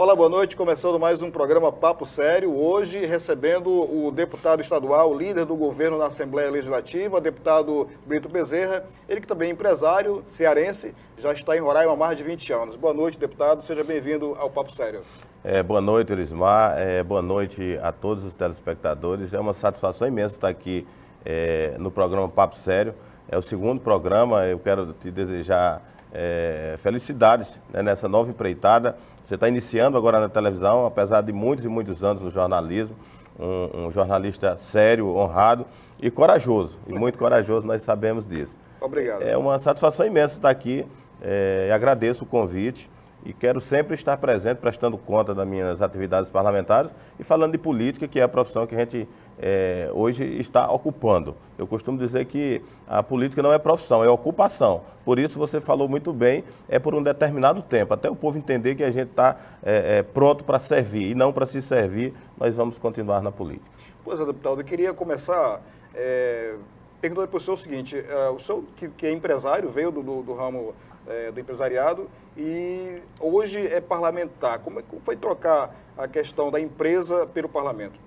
Olá, boa noite. Começando mais um programa Papo Sério. Hoje recebendo o deputado estadual, líder do governo na Assembleia Legislativa, deputado Brito Bezerra. Ele que também é empresário cearense, já está em Roraima há mais de 20 anos. Boa noite, deputado. Seja bem-vindo ao Papo Sério. Boa noite, Elismar. Boa noite a todos os telespectadores. É uma satisfação imensa estar aqui no programa Papo Sério. É o segundo programa. Eu quero te desejar felicidades, né, nessa nova empreitada. Você está iniciando agora na televisão, apesar de muitos e muitos anos no jornalismo, um jornalista sério, honrado e corajoso, e muito corajoso, nós sabemos disso. Obrigado. É uma satisfação imensa estar aqui, e agradeço o convite e quero sempre estar presente, prestando conta das minhas atividades parlamentares e falando de política, que é a profissão que a gente hoje está ocupando. Eu costumo dizer que a política não é profissão, é ocupação. Por isso você falou muito bem, é por um determinado tempo, até o povo entender que a gente está pronto para servir e não para se servir, nós vamos continuar na política. Pois é, deputado, eu queria começar perguntando para o senhor o seguinte, o senhor que é empresário, veio do ramo do empresariado e hoje é parlamentar. Como é que foi trocar a questão da empresa pelo parlamento?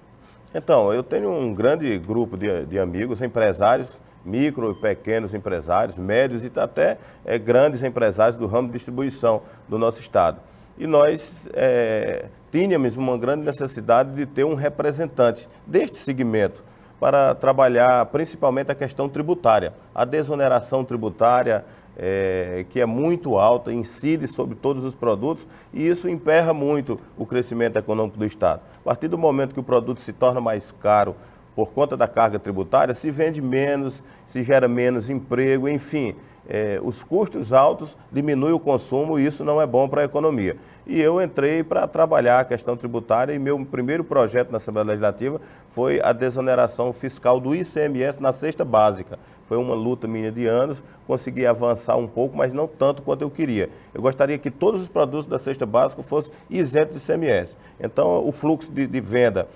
Então, eu tenho um grande grupo de amigos, empresários, micro e pequenos empresários, médios e até grandes empresários do ramo de distribuição do nosso estado. E nós tínhamos uma grande necessidade de ter um representante deste segmento para trabalhar principalmente a questão tributária, a desoneração tributária, que é muito alta, incide sobre todos os produtos e isso emperra muito o crescimento econômico do Estado. A partir do momento que o produto se torna mais caro por conta da carga tributária, se vende menos, se gera menos emprego, enfim, os custos altos diminuem o consumo e isso não é bom para a economia. E eu entrei para trabalhar a questão tributária e meu primeiro projeto na Assembleia Legislativa foi a desoneração fiscal do ICMS na cesta básica. Foi uma luta minha de anos, consegui avançar um pouco, mas não tanto quanto eu queria. Eu gostaria que todos os produtos da cesta básica fossem isentos de ICMS. Então, o fluxo de venda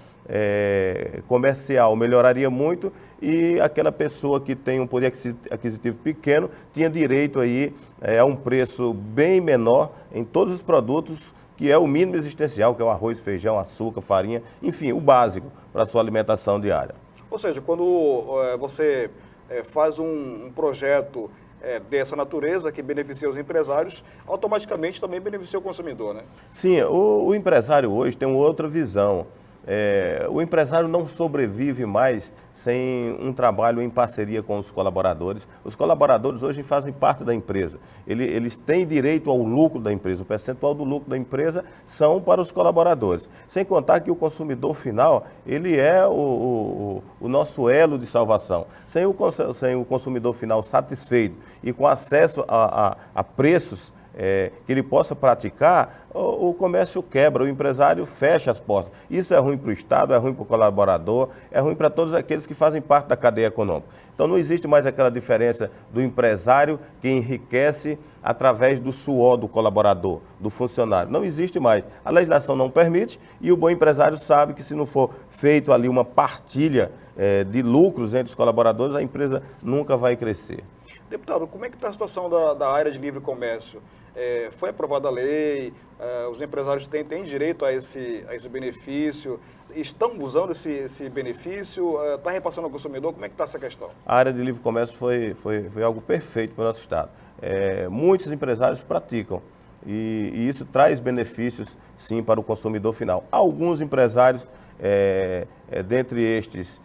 comercial melhoraria muito e aquela pessoa que tem um poder aquisitivo pequeno tinha direito aí a um preço bem menor em todos os produtos, que é o mínimo existencial, que é o arroz, feijão, açúcar, farinha, enfim, o básico para a sua alimentação diária. Ou seja, quando você faz um projeto dessa natureza que beneficia os empresários, automaticamente também beneficia o consumidor, né? Sim, o empresário hoje tem uma outra visão. O empresário não sobrevive mais sem um trabalho em parceria com os colaboradores. Os colaboradores hoje fazem parte da empresa. Eles têm direito ao lucro da empresa. O percentual do lucro da empresa são para os colaboradores. Sem contar que o consumidor final, ele é o nosso elo de salvação. Sem o consumidor final satisfeito e com acesso a preços que ele possa praticar, o comércio quebra, o empresário fecha as portas. Isso é ruim para o Estado, é ruim para o colaborador, é ruim para todos aqueles que fazem parte da cadeia econômica. Então não existe mais aquela diferença do empresário que enriquece através do suor do colaborador, do funcionário. Não existe mais. A legislação não permite e o bom empresário sabe que se não for feito ali uma partilha de lucros entre os colaboradores, a empresa nunca vai crescer. Deputado, como é que está a situação da área de livre comércio? Foi aprovada a lei, os empresários têm direito a esse benefício, estão usando esse benefício, está repassando ao consumidor, como é que está essa questão? A área de livre comércio foi algo perfeito para o nosso Estado. Muitos empresários praticam e isso traz benefícios, sim, para o consumidor final. Alguns empresários, dentre estes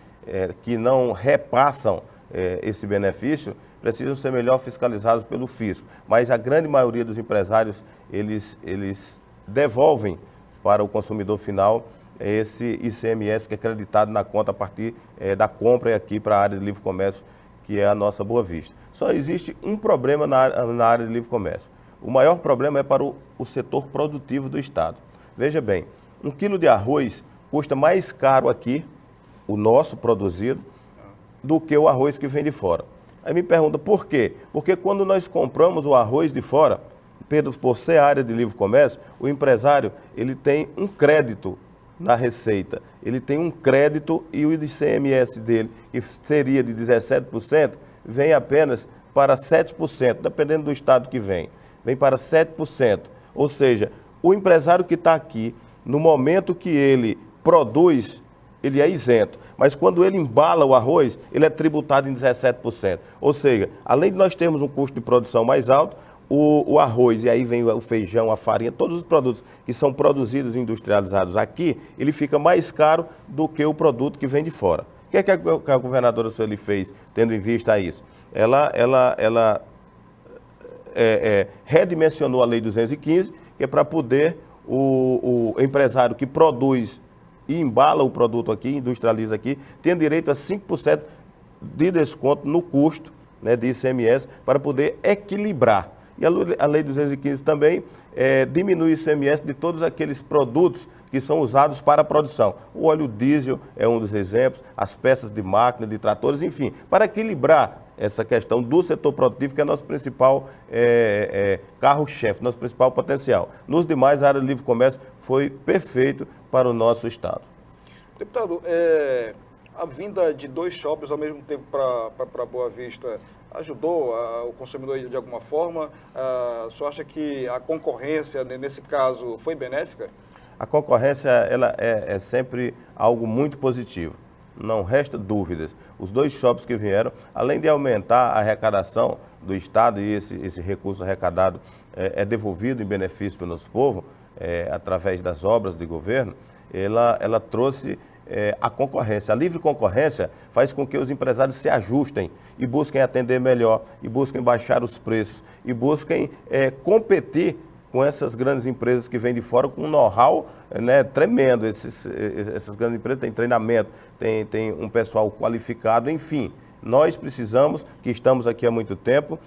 que não repassam esse benefício, precisam ser melhor fiscalizados pelo fisco. Mas a grande maioria dos empresários, eles devolvem para o consumidor final esse ICMS que é acreditado na conta a partir da compra aqui para a área de livre comércio, que é a nossa Boa Vista. Só existe um problema na área de livre comércio. O maior problema é para o setor produtivo do Estado. Veja bem, 1 quilo de arroz custa mais caro aqui, o nosso produzido, do que o arroz que vem de fora. Aí me pergunta por quê? Porque quando nós compramos o arroz de fora, por ser área de livre comércio, o empresário ele tem um crédito na receita. Ele tem um crédito e o ICMS dele, que seria de 17%, vem apenas para 7%, dependendo do estado que vem. Vem para 7%. Ou seja, o empresário que está aqui, no momento que ele produz, ele é isento. Mas quando ele embala o arroz, ele é tributado em 17%. Ou seja, além de nós termos um custo de produção mais alto, o arroz, e aí vem o feijão, a farinha, todos os produtos que são produzidos e industrializados aqui, ele fica mais caro do que o produto que vem de fora. O que é que a governadora Sueli fez, tendo em vista isso? Ela redimensionou a Lei 215, que é para poder o empresário que produz e embala o produto aqui, industrializa aqui, tem direito a 5% de desconto no custo, né, de ICMS, para poder equilibrar. E a Lei 215 também diminui o ICMS de todos aqueles produtos que são usados para a produção. O óleo diesel é um dos exemplos, as peças de máquina, de tratores, enfim, para equilibrar essa questão do setor produtivo, que é nosso principal carro-chefe, nosso principal potencial. Nos demais, a área de livre comércio foi perfeito para o nosso estado. Deputado, a vinda de 2 shoppings ao mesmo tempo para Boa Vista ajudou o consumidor de alguma forma? O senhor acha que a concorrência, nesse caso, foi benéfica? A concorrência ela é sempre algo muito positivo, não resta dúvidas. Os 2 shoppings que vieram, além de aumentar a arrecadação do Estado, e esse recurso arrecadado é devolvido em benefício para o nosso povo, através das obras de governo, ela trouxe a concorrência. A livre concorrência faz com que os empresários se ajustem e busquem atender melhor, e busquem baixar os preços, e busquem competir com essas grandes empresas que vêm de fora com um know-how, né, tremendo. Essas grandes empresas têm treinamento, tem um pessoal qualificado, enfim. Nós precisamos, que estamos aqui há muito tempo,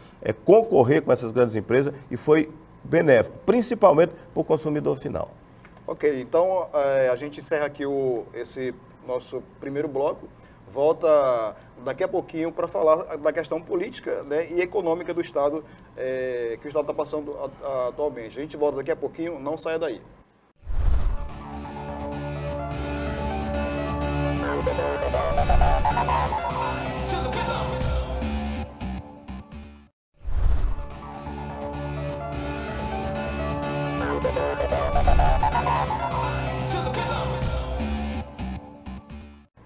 concorrer com essas grandes empresas, e foi benéfico, principalmente para o consumidor final. Ok, então a gente encerra aqui esse nosso primeiro bloco, volta daqui a pouquinho para falar da questão política, né, e econômica do Estado, que o Estado está passando atualmente. A gente volta daqui a pouquinho, não saia daí.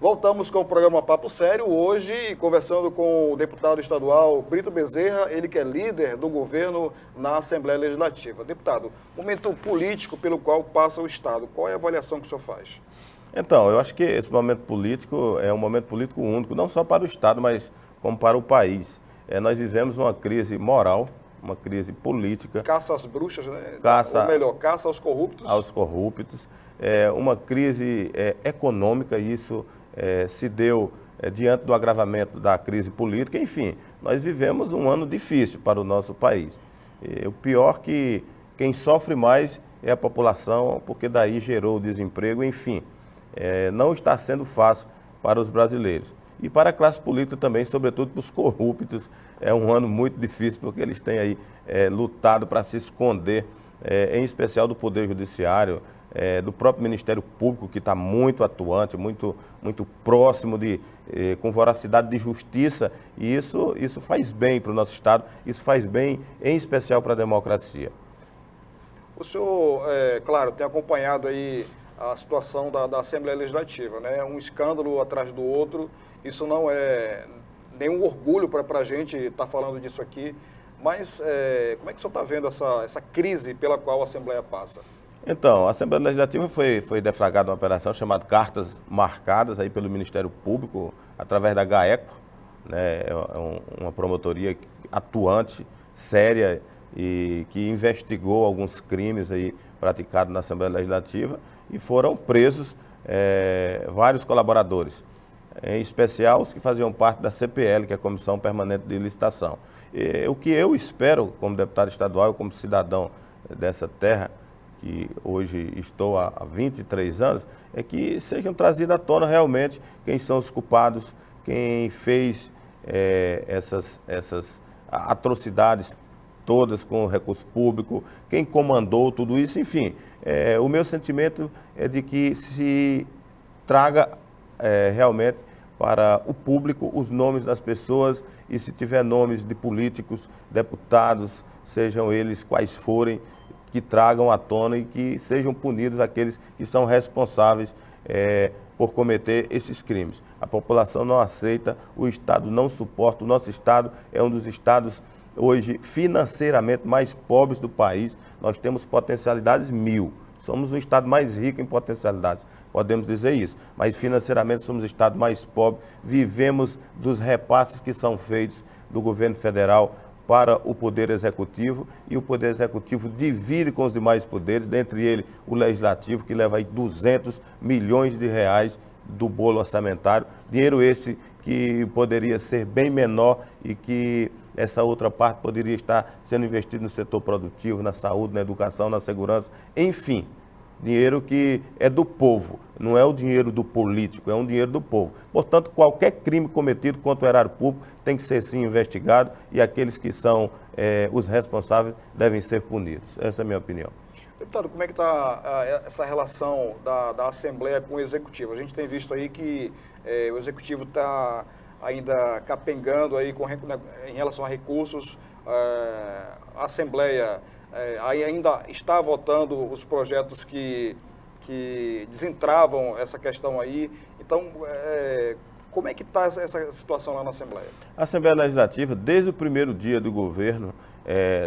Voltamos com o programa Papo Sério, hoje conversando com o deputado estadual Brito Bezerra, ele que é líder do governo na Assembleia Legislativa. Deputado, momento político pelo qual passa o Estado, qual é a avaliação que o senhor faz? Então, eu acho que esse momento político é um momento político único, não só para o Estado, mas como para o país. Nós vivemos uma crise moral, uma crise política. Caça às bruxas, né? Ou melhor, caça aos corruptos. Aos corruptos. Uma crise econômica, e isso se deu diante do agravamento da crise política. Enfim, nós vivemos um ano difícil para o nosso país. O pior que quem sofre mais é a população, porque daí gerou o desemprego, enfim. Não está sendo fácil para os brasileiros. E para a classe política também, sobretudo para os corruptos, é um ano muito difícil, porque eles têm aí lutado para se esconder, em especial do Poder Judiciário, do próprio Ministério Público, que está muito atuante, muito próximo, com voracidade de justiça, e isso faz bem para o nosso Estado, isso faz bem, em especial, para a democracia. O senhor, claro, tem acompanhado aí a situação da Assembleia Legislativa, né? Um escândalo atrás do outro, isso não é nenhum orgulho para a gente estar falando disso aqui, mas como é que o senhor está vendo essa crise pela qual a Assembleia passa? Então, a Assembleia Legislativa foi deflagrada uma operação chamada Cartas Marcadas aí pelo Ministério Público, através da GAECO, né? Uma promotoria atuante, séria, e que investigou alguns crimes aí praticados na Assembleia Legislativa, e foram presos vários colaboradores, em especial os que faziam parte da CPL, que é a Comissão Permanente de Licitação. O que eu espero, como deputado estadual, como cidadão dessa terra, que hoje estou há 23 anos, é que sejam trazidos à tona realmente quem são os culpados, quem fez essas atrocidades todas com recurso público, quem comandou tudo isso, enfim. O meu sentimento é de que se traga realmente para o público os nomes das pessoas e se tiver nomes de políticos, deputados, sejam eles quais forem, que tragam à tona e que sejam punidos aqueles que são responsáveis por cometer esses crimes. A população não aceita, o Estado não suporta, o nosso Estado é um dos estados hoje financeiramente mais pobres do país. Nós temos potencialidades 1000. Somos o estado mais rico em potencialidades, podemos dizer isso. Mas financeiramente somos o estado mais pobre. Vivemos dos repasses que são feitos do governo federal para o Poder Executivo, e o Poder Executivo divide com os demais poderes, dentre ele o Legislativo, que leva aí 200 milhões de reais do bolo orçamentário. Dinheiro esse que poderia ser bem menor e que essa outra parte poderia estar sendo investida no setor produtivo, na saúde, na educação, na segurança, enfim. Dinheiro que é do povo, não é o dinheiro do político, é um dinheiro do povo. Portanto, qualquer crime cometido contra o erário público tem que ser sim investigado e aqueles que são os responsáveis devem ser punidos. Essa é a minha opinião. Deputado, como é que está essa relação da Assembleia com o Executivo? A gente tem visto aí que o Executivo está ainda capengando aí em relação a recursos. A Assembleia ainda está votando os projetos que desentravam essa questão aí. Então, como é que está essa situação lá na Assembleia? A Assembleia Legislativa, desde o primeiro dia do governo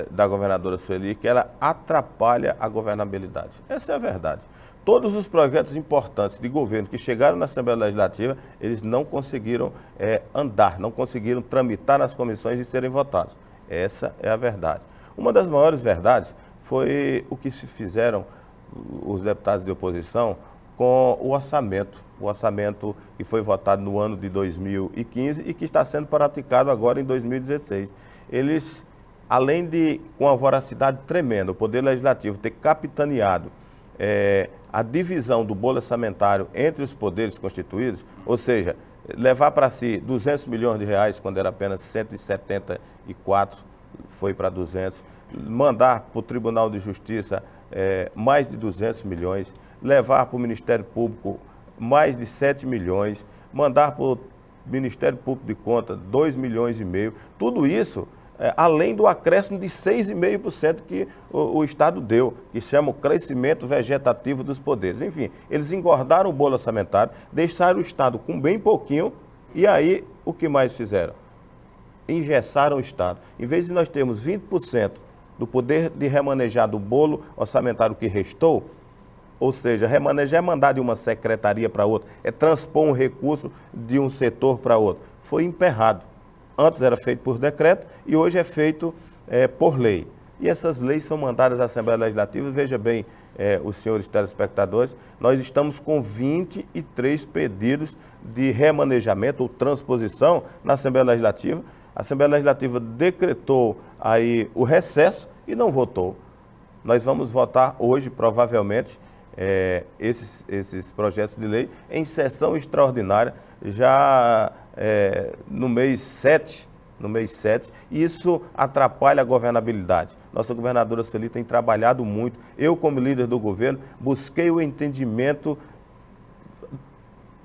da governadora Sueli, que ela atrapalha a governabilidade. Essa é a verdade. Todos os projetos importantes de governo que chegaram na Assembleia Legislativa, eles não conseguiram andar, não conseguiram tramitar nas comissões e serem votados. Essa é a verdade. Uma das maiores verdades foi o que se fizeram os deputados de oposição com o orçamento que foi votado no ano de 2015 e que está sendo praticado agora em 2016. Eles, além de, com a voracidade tremenda, o Poder Legislativo ter capitaneado a divisão do bolo orçamentário entre os poderes constituídos, ou seja, levar para si 200 milhões de reais, quando era apenas 174, foi para 200, mandar para o Tribunal de Justiça mais de 200 milhões, levar para o Ministério Público mais de 7 milhões, mandar para o Ministério Público de Contas 2,5 milhões, tudo isso além do acréscimo de 6,5% que o Estado deu, que chama o crescimento vegetativo dos poderes. Enfim, eles engordaram o bolo orçamentário, deixaram o Estado com bem pouquinho, e aí o que mais fizeram? Engessaram o Estado. Em vez de nós termos 20% do poder de remanejar do bolo orçamentário que restou, ou seja, remanejar é mandar de uma secretaria para outra, é transpor um recurso de um setor para outro. Foi emperrado. Antes era feito por decreto e hoje é feito por lei. E essas leis são mandadas à Assembleia Legislativa. Veja bem, os senhores telespectadores, nós estamos com 23 pedidos de remanejamento ou transposição na Assembleia Legislativa. A Assembleia Legislativa decretou aí o recesso e não votou. Nós vamos votar hoje, provavelmente, esses projetos de lei em sessão extraordinária, já no mês 7, e isso atrapalha a governabilidade. Nossa governadora Sueli tem trabalhado muito. Eu, como líder do governo, busquei o entendimento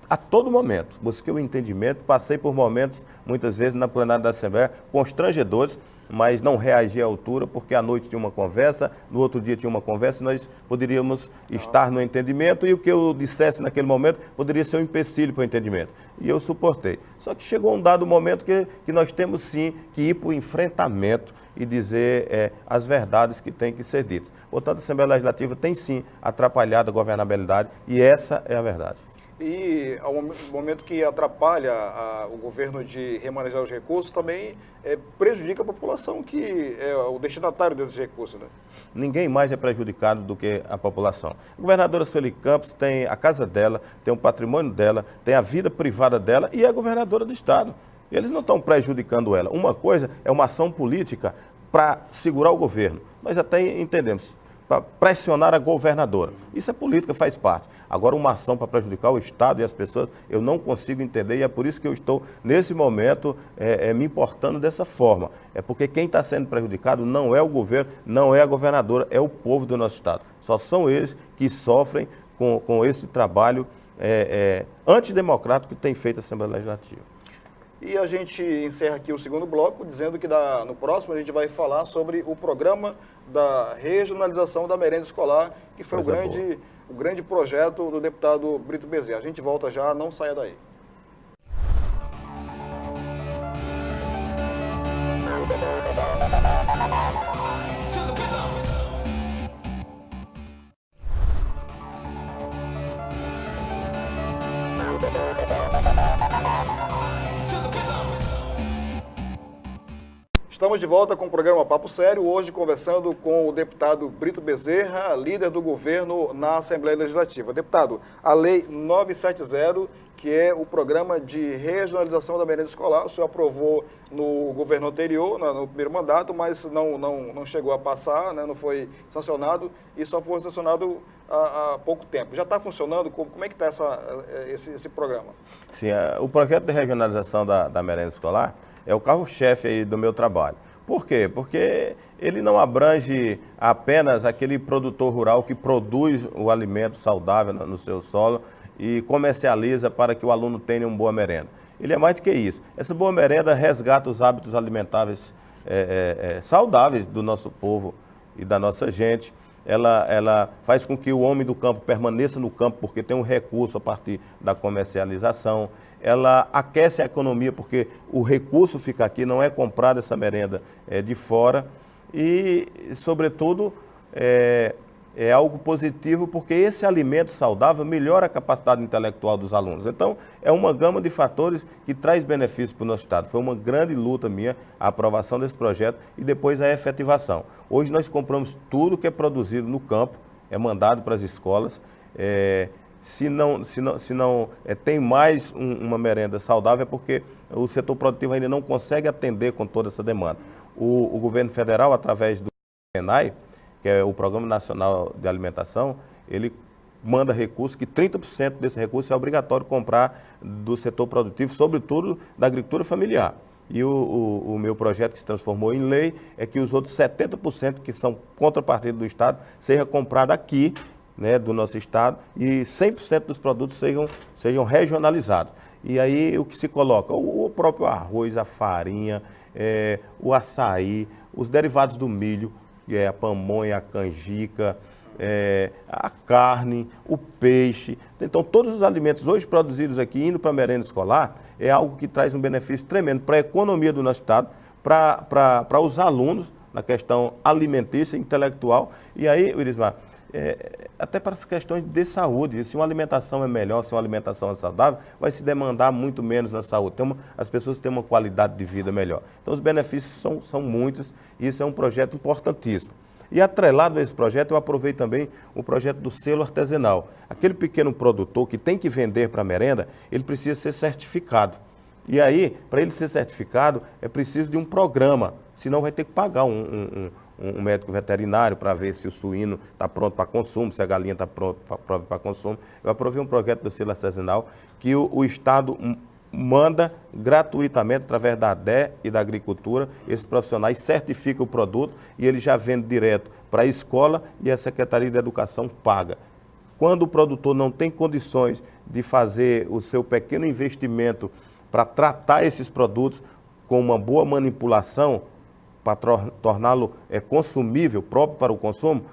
a todo momento. Busquei o entendimento, passei por momentos, muitas vezes, na plenária da Assembleia, constrangedores, mas não reagi à altura, porque à noite tinha uma conversa, no outro dia tinha uma conversa, e nós poderíamos estar no entendimento, e o que eu dissesse naquele momento poderia ser um empecilho para o entendimento. E eu suportei. Só que chegou um dado momento que nós temos sim que ir para o enfrentamento e dizer as verdades que têm que ser ditas. Portanto, a Assembleia Legislativa tem sim atrapalhado a governabilidade, e essa é a verdade. E ao momento que atrapalha o governo de remanejar os recursos, também prejudica a população, que é o destinatário desses recursos, né? Ninguém mais é prejudicado do que a população. A governadora Sueli Campos tem a casa dela, tem o patrimônio dela, tem a vida privada dela e é governadora do Estado. Eles não estão prejudicando ela. Uma coisa é uma ação política para segurar o governo. Nós até entendemos. para pressionar a governadora. Isso é política, faz parte. Agora, uma ação para prejudicar o Estado e as pessoas, eu não consigo entender, e é por isso que eu estou, nesse momento, me importando dessa forma. É porque quem está sendo prejudicado não é o governo, não é a governadora, é o povo do nosso Estado. Só são eles que sofrem com esse trabalho antidemocrático que tem feito a Assembleia Legislativa. E a gente encerra aqui o segundo bloco, dizendo que no próximo a gente vai falar sobre o programa da regionalização da merenda escolar, que foi o grande projeto do deputado Brito Bezerra. A gente volta já, não saia daí. Estamos de volta com o programa Papo Sério, hoje conversando com o deputado Brito Bezerra, líder do governo na Assembleia Legislativa. Deputado, a Lei 970, que é o programa de regionalização da merenda escolar, o senhor aprovou no governo anterior, no primeiro mandato, mas não chegou a passar, né, não foi sancionado e só foi sancionado há pouco tempo. Já está funcionando? Como é que está esse programa? Sim, o projeto de regionalização da merenda escolar é o carro-chefe aí do meu trabalho. Por quê? Porque ele não abrange apenas aquele produtor rural que produz o alimento saudável no seu solo e comercializa para que o aluno tenha uma boa merenda. Ele é mais do que isso. Essa boa merenda resgata os hábitos alimentares saudáveis do nosso povo e da nossa gente. Ela faz com que o homem do campo permaneça no campo porque tem um recurso a partir da comercialização. Ela aquece a economia porque o recurso fica aqui, não é comprada essa merenda de fora. E, sobretudo, é algo positivo porque esse alimento saudável melhora a capacidade intelectual dos alunos. Então, é uma gama de fatores que traz benefícios para o nosso Estado. Foi uma grande luta minha a aprovação desse projeto e depois a efetivação. Hoje nós compramos tudo que é produzido no campo, é mandado para as escolas. Se não tem mais uma merenda saudável é porque o setor produtivo ainda não consegue atender com toda essa demanda. O governo federal, através do PENAI, que é o Programa Nacional de Alimentação, ele manda recursos, que 30% desse recurso é obrigatório comprar do setor produtivo, sobretudo da agricultura familiar. E o meu projeto, que se transformou em lei, é que os outros 70% que são contrapartida do Estado seja comprado aqui, né, do nosso Estado, e 100% dos produtos sejam regionalizados. E aí o que se coloca? O próprio arroz, a farinha, o açaí, os derivados do milho, que é a pamonha, a canjica, a carne, o peixe. Então, todos os alimentos hoje produzidos aqui, indo para a merenda escolar, é algo que traz um benefício tremendo para a economia do nosso Estado, para os alunos, na questão alimentícia, intelectual. E aí, Irismar, até para as questões de saúde, se uma alimentação é melhor, se uma alimentação é saudável, vai se demandar muito menos na saúde. As pessoas têm uma qualidade de vida melhor. Então, os benefícios são muitos e isso é um projeto importantíssimo. E atrelado a esse projeto, eu aprovei também o projeto do selo artesanal. Aquele pequeno produtor que tem que vender para a merenda, ele precisa ser certificado. E aí, para ele ser certificado, é preciso de um programa, senão vai ter que pagar um médico veterinário para ver se o suíno está pronto para consumo, se a galinha está pronta para consumo. Eu aprovei um projeto do selo artesanal que o Estado manda gratuitamente, através da ADE e da Agricultura, esses profissionais certificam o produto e ele já vende direto para a escola e a Secretaria de Educação paga. Quando o produtor não tem condições de fazer o seu pequeno investimento para tratar esses produtos com uma boa manipulação, para torná-lo consumível, próprio para o consumo,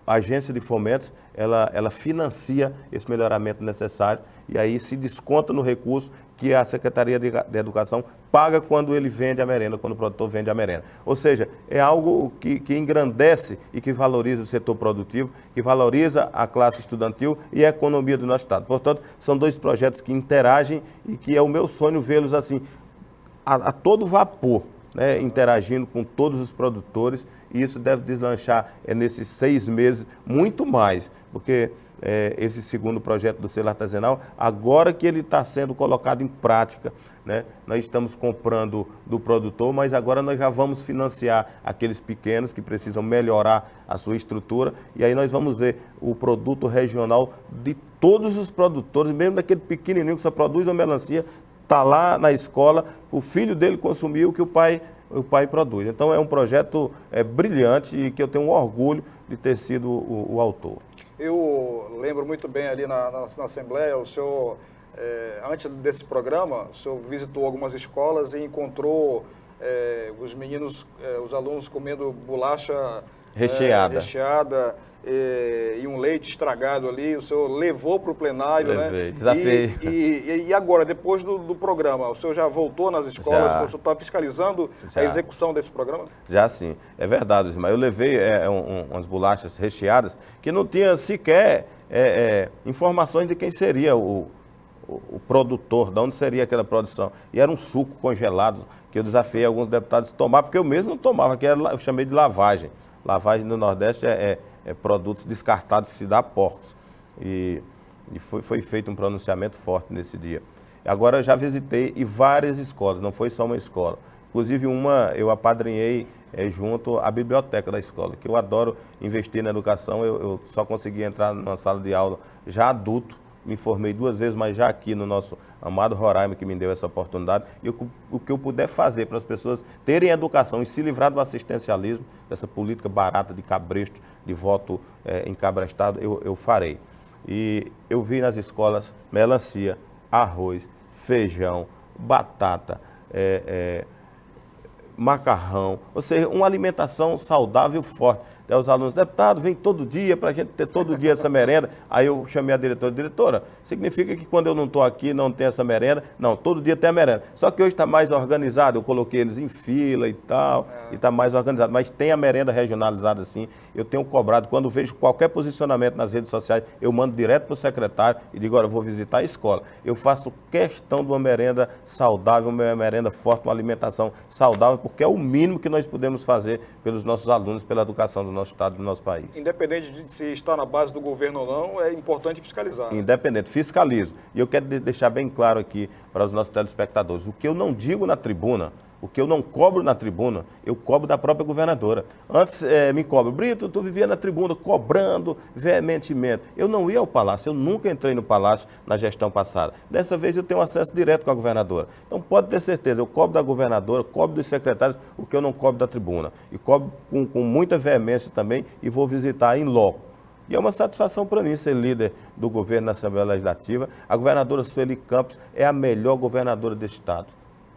a agência de fomentos, ela financia esse melhoramento necessário e aí se desconta no recurso que a Secretaria de Educação paga quando ele vende a merenda, quando o produtor vende a merenda. Ou seja, é algo que engrandece e que valoriza o setor produtivo, que valoriza a classe estudantil e a economia do nosso Estado. Portanto, são dois projetos que interagem e que é o meu sonho vê-los assim, a todo vapor, né, interagindo com todos os produtores, e isso deve deslanchar nesses 6 meses muito mais, porque esse segundo projeto do selo artesanal, agora que ele está sendo colocado em prática, né? Nós estamos comprando do produtor, mas agora nós já vamos financiar aqueles pequenos que precisam melhorar a sua estrutura, e aí nós vamos ver o produto regional de todos os produtores, mesmo daquele pequenininho que só produz uma melancia, está lá na escola, o filho dele consumir o que o pai produz. Então é um projeto brilhante e que eu tenho um orgulho de ter sido o autor. Eu lembro muito bem ali na Assembleia, o senhor, antes desse programa, o senhor visitou algumas escolas e encontrou os meninos, os alunos comendo bolacha recheada e um leite estragado ali. O senhor levou para o plenário, Levei, né? Desafiei. E agora, depois do programa, o senhor já voltou nas escolas? O senhor está fiscalizando a execução desse programa? Já sim, é verdade, Ismael. Eu levei umas bolachas recheadas que não tinha sequer informações de quem seria o produtor, de onde seria aquela produção. E era um suco congelado que eu desafiei alguns deputados a tomar, porque eu mesmo não tomava, que eu chamei de lavagem. Lavagem no Nordeste é produtos descartados que se dá a porcos. E foi feito um pronunciamento forte nesse dia. Agora eu já visitei várias escolas, não foi só uma escola. Inclusive uma eu apadrinhei junto à biblioteca da escola, que eu adoro investir na educação. Eu só consegui entrar numa sala de aula já adulto, me formei 2 vezes, mas já aqui no nosso amado Roraima, que me deu essa oportunidade. E o que eu puder fazer para as pessoas terem educação e se livrar do assistencialismo, dessa política barata de cabresto, de voto encabrestado, eu farei. E eu vi nas escolas melancia, arroz, feijão, batata, macarrão, ou seja, uma alimentação saudável forte. Até os alunos, deputado, vem todo dia para a gente ter todo dia essa merenda. Aí eu chamei a diretora, significa que quando eu não estou aqui não tem essa merenda? Não, todo dia tem a merenda. Só que hoje está mais organizado, eu coloquei eles em fila e tal, e está mais organizado. Mas tem a merenda regionalizada sim, eu tenho cobrado. Quando vejo qualquer posicionamento nas redes sociais, eu mando direto para o secretário e digo, olha, eu vou visitar a escola. Eu faço questão de uma merenda saudável, uma merenda forte, uma alimentação saudável, porque é o mínimo que nós podemos fazer pelos nossos alunos, pela educação do nosso estado, do nosso país. Independente de se está na base do governo ou não, é importante fiscalizar. Independente, fiscalizo. E eu quero deixar bem claro aqui para os nossos telespectadores, o que eu não digo na tribuna, o que eu não cobro na tribuna, eu cobro da própria governadora. Antes me cobra, Brito, tu vivia na tribuna cobrando veementemente. Eu não ia ao palácio, eu nunca entrei no palácio na gestão passada. Dessa vez eu tenho acesso direto com a governadora. Então pode ter certeza, eu cobro da governadora, cobro dos secretários, o que eu não cobro da tribuna. E cobro com muita veemência também e vou visitar em loco. E é uma satisfação para mim ser líder do governo na Assembleia Legislativa. A governadora Sueli Campos é a melhor governadora deste estado.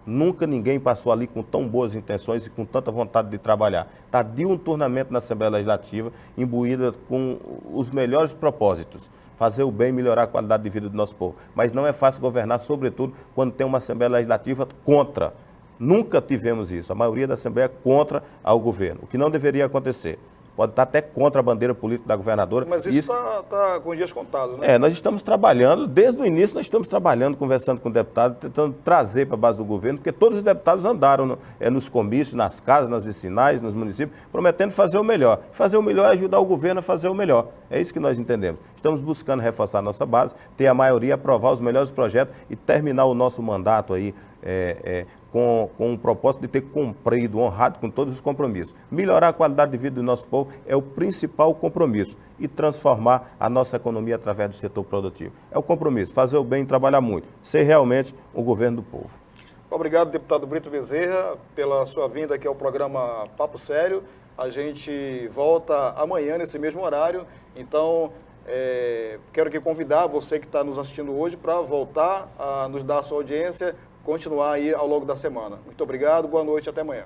Nunca ninguém passou ali com tão boas intenções e com tanta vontade de trabalhar. Está diuturnamente na Assembleia Legislativa, imbuída com os melhores propósitos. Fazer o bem e melhorar a qualidade de vida do nosso povo. Mas não é fácil governar, sobretudo quando tem uma Assembleia Legislativa contra. Nunca tivemos isso. A maioria da Assembleia é contra ao governo, o que não deveria acontecer. Pode estar até contra a bandeira política da governadora. Mas isso está com dias contados, né? Nós estamos trabalhando, desde o início nós estamos trabalhando, conversando com o deputado, tentando trazer para a base do governo, porque todos os deputados andaram nos comícios, nas casas, nas vicinais, nos municípios, prometendo fazer o melhor. Fazer o melhor é ajudar o governo a fazer o melhor. É isso que nós entendemos. Estamos buscando reforçar a nossa base, ter a maioria, aprovar os melhores projetos e terminar o nosso mandato aí com o propósito de ter cumprido, honrado com todos os compromissos. Melhorar a qualidade de vida do nosso povo é o principal compromisso e transformar a nossa economia através do setor produtivo. É o compromisso, fazer o bem e trabalhar muito, ser realmente o governo do povo. Obrigado, deputado Brito Bezerra, pela sua vinda aqui ao programa Papo Sério. A gente volta amanhã nesse mesmo horário, então quero aqui convidar você que está nos assistindo hoje para voltar a nos dar a sua audiência, continuar aí ao longo da semana. Muito obrigado, boa noite, até amanhã.